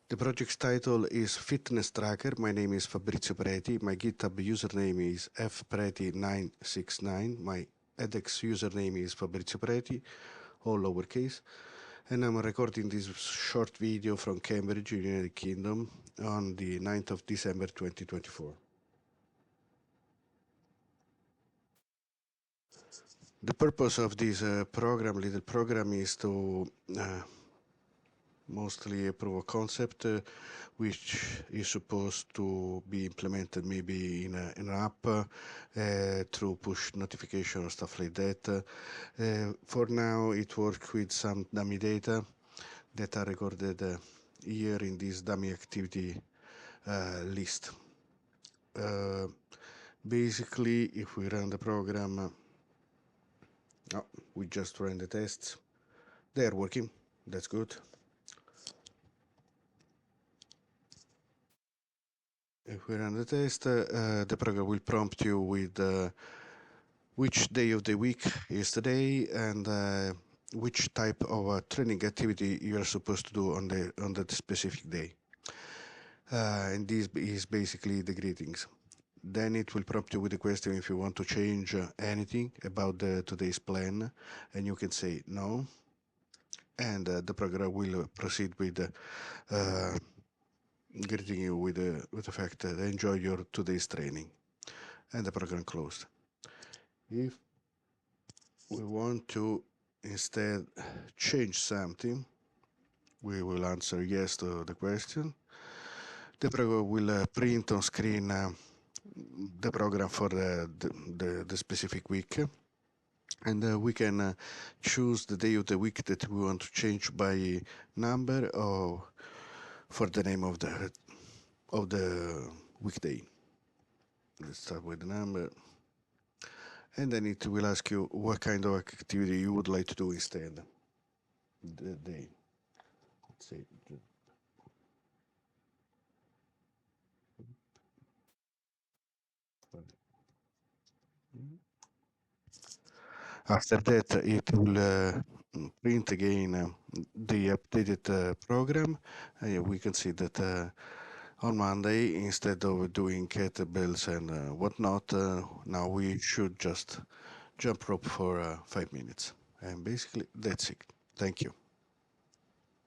The project's title is Fitness Tracker. My name is Fabrizio Preti. My GitHub username is fpreti969. My edX username is Fabrizio Preti, all lowercase. And I'm recording this short video from Cambridge, United Kingdom, on the 9th of December 2024. The purpose of this little program, is to mostly a proof of concept, which is supposed to be implemented maybe in an app through push notification or stuff like that. For now, it works with some dummy data that are recorded here in this dummy activity list. Basically, if we run the program, we just ran the tests. They are working. That's good. If we run the test, the program will prompt you with which day of the week is today and which type of training activity you are supposed to do on that specific day. And this is basically the greetings. Then it will prompt you with the question if you want to change anything about today's plan, and you can say no. And the program will proceed with greeting you with the fact that enjoy your today's training, and the program closed. If we want to instead change something, we will answer yes to the question. The program will print on screen the program for the specific week, and we can choose the day of the week that we want to change by number or for the name of the weekday. Let's start with the number, and then it will ask you what kind of activity you would like to do instead. The day. Let's say. After that, it will print again the updated program. We can see that on Monday, instead of doing kettlebells and whatnot, now we should just jump rope for 5 minutes. And basically, that's it. Thank you.